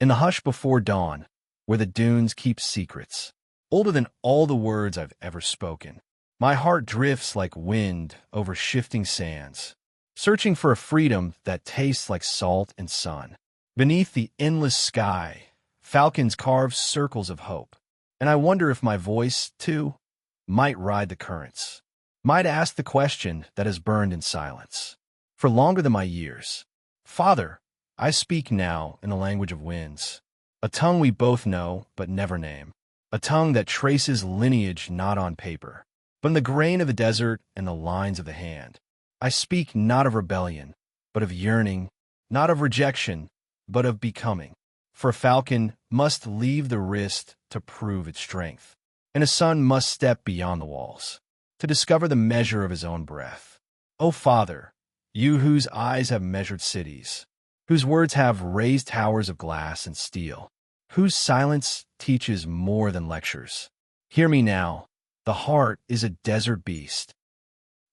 In the hush before dawn, where the dunes keep secrets, older than all the words I've ever spoken, my heart drifts like wind over shifting sands, searching for a freedom that tastes like salt and sun. Beneath the endless sky, falcons carve circles of hope, and I wonder if my voice, too, might ride the currents, might ask the question that has burned in silence for longer than my years. Father, I speak now in the language of winds, a tongue we both know but never name, a tongue that traces lineage not on paper, but in the grain of the desert and the lines of the hand. I speak not of rebellion, but of yearning, not of rejection, but of becoming. For a falcon must leave the wrist to prove its strength, and a son must step beyond the walls to discover the measure of his own breath. O Father, you whose eyes have measured cities, whose words have raised towers of glass and steel, whose silence teaches more than lectures, hear me now. The heart is a desert beast,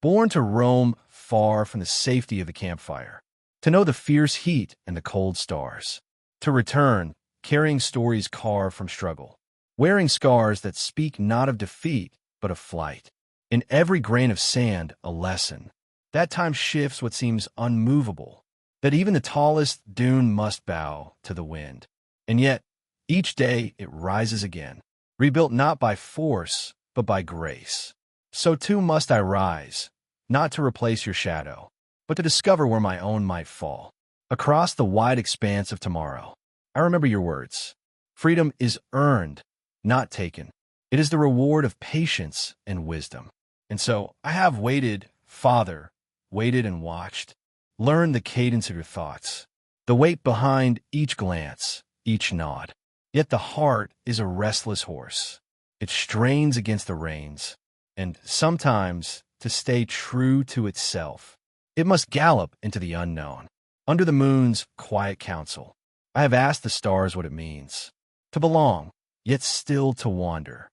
born to roam far from the safety of the campfire, to know the fierce heat and the cold stars, to return, carrying stories carved from struggle, wearing scars that speak not of defeat, but of flight. In every grain of sand, a lesson. That time shifts what seems unmovable, that even the tallest dune must bow to the wind. And yet, each day it rises again, rebuilt not by force, but by grace. So too must I rise, not to replace your shadow, but to discover where my own might fall. Across the wide expanse of tomorrow, I remember your words. Freedom is earned, not taken. It is the reward of patience and wisdom. And so I have waited, Father, waited and watched, learned the cadence of your thoughts, the weight behind each glance, each nod. Yet the heart is a restless horse. It strains against the reins, and sometimes, to stay true to itself, it must gallop into the unknown. Under the moon's quiet counsel, I have asked the stars what it means to belong, yet still to wander,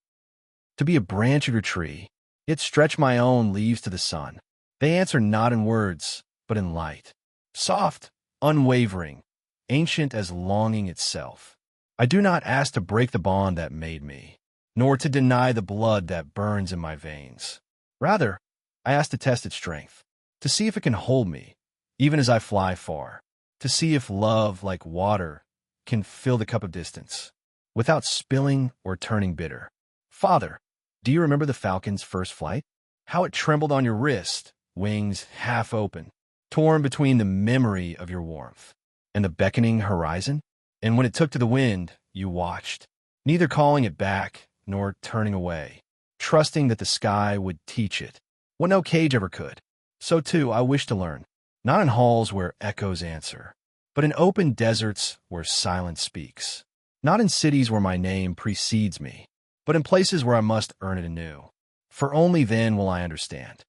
to be a branch of your tree, yet stretch my own leaves to the sun. They answer not in words, but in light, soft, unwavering, ancient as longing itself. I do not ask to break the bond that made me, nor to deny the blood that burns in my veins. Rather, I ask to test its strength, to see if it can hold me, even as I fly far, to see if love, like water, can fill the cup of distance, without spilling or turning bitter. Father, do you remember the falcon's first flight? How it trembled on your wrist, wings half open, torn between the memory of your warmth and the beckoning horizon? And when it took to the wind, you watched, neither calling it back nor turning away, trusting that the sky would teach it what no cage ever could. So too I wish to learn, not in halls where echoes answer, but in open deserts where silence speaks, not in cities where my name precedes me, but in places where I must earn it anew. For only then will I understand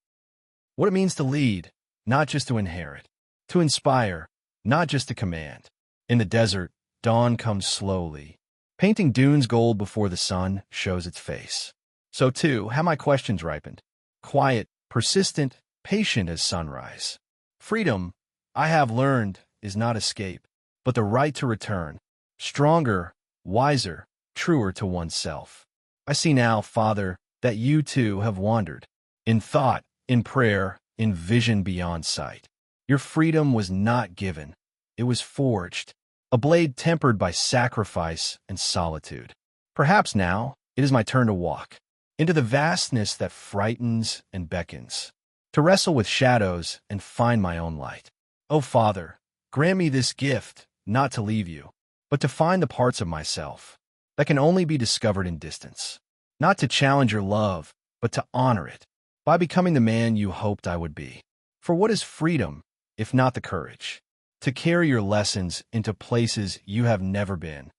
what it means to lead, not just to inherit, to inspire, not just to command. In the desert, dawn comes slowly, painting dunes gold before the sun shows its face. So too have my questions ripened, quiet, persistent, patient as sunrise. Freedom, I have learned, is not escape, but the right to return, stronger, wiser, truer to oneself. I see now, Father, that you too have wandered, in thought, in prayer, in vision beyond sight. Your freedom was not given, it was forged, a blade tempered by sacrifice and solitude. Perhaps now it is my turn to walk into the vastness that frightens and beckons, to wrestle with shadows and find my own light. O Father, grant me this gift, not to leave you, but to find the parts of myself that can only be discovered in distance, not to challenge your love, but to honor it by becoming the man you hoped I would be. For what is freedom, if not the courage to carry your lessons into places you have never been,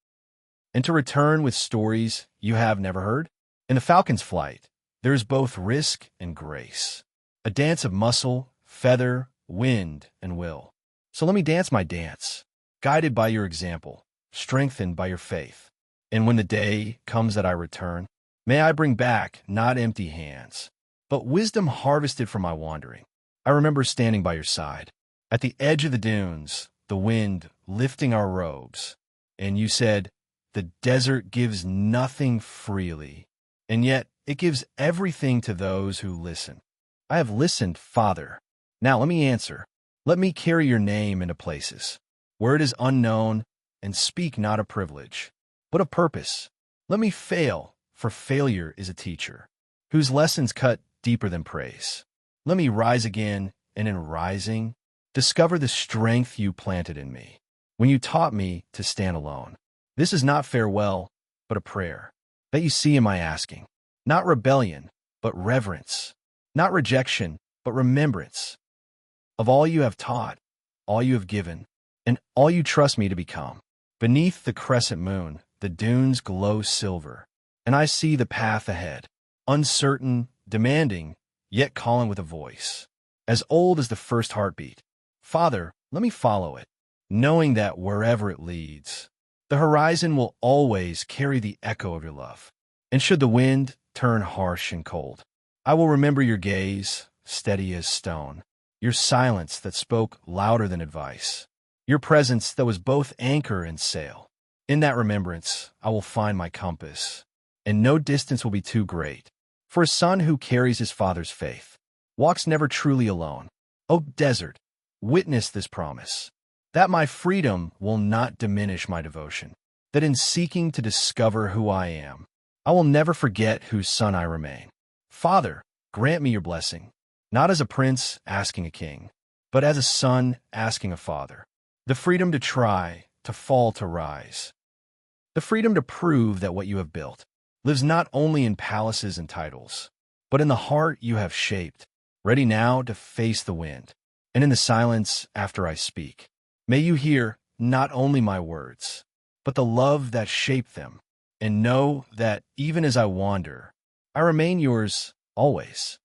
and to return with stories you have never heard? In the falcon's flight, there is both risk and grace, a dance of muscle, feather, wind, and will. So let me dance my dance, guided by your example, strengthened by your faith. And when the day comes that I return, may I bring back not empty hands, but wisdom harvested from my wandering. I remember standing by your side, at the edge of the dunes, the wind lifting our robes, And you said, the desert gives nothing freely, and yet it gives everything to those who listen. I have listened, Father. Now let me answer. Let me carry your name into places where it is unknown, and speak not a privilege, but a purpose. Let me fail, for failure is a teacher, whose lessons cut deeper than praise. Let me rise again, and in rising, discover the strength you planted in me, when you taught me to stand alone. This is not farewell, but a prayer, that you see in my asking. Not rebellion, but reverence. Not rejection, but remembrance. Of all you have taught, all you have given, and all you trust me to become. Beneath the crescent moon, the dunes glow silver, and I see the path ahead, uncertain, demanding, yet calling with a voice, as old as the first heartbeat. Father, let me follow it, knowing that wherever it leads, the horizon will always carry the echo of your love. And should the wind turn harsh and cold, I will remember your gaze, steady as stone, your silence that spoke louder than advice, your presence that was both anchor and sail. In that remembrance, I will find my compass, and no distance will be too great. For a son who carries his father's faith walks never truly alone. O desert, witness this promise, that my freedom will not diminish my devotion, that in seeking to discover who I am, I will never forget whose son I remain. Father, grant me your blessing, not as a prince asking a king, but as a son asking a father. The freedom to try, to fall, to rise. The freedom to prove that what you have built lives not only in palaces and titles, but in the heart you have shaped, ready now to face the wind. And in the silence after I speak, may you hear not only my words, but the love that shaped them, and know that even as I wander, I remain yours always.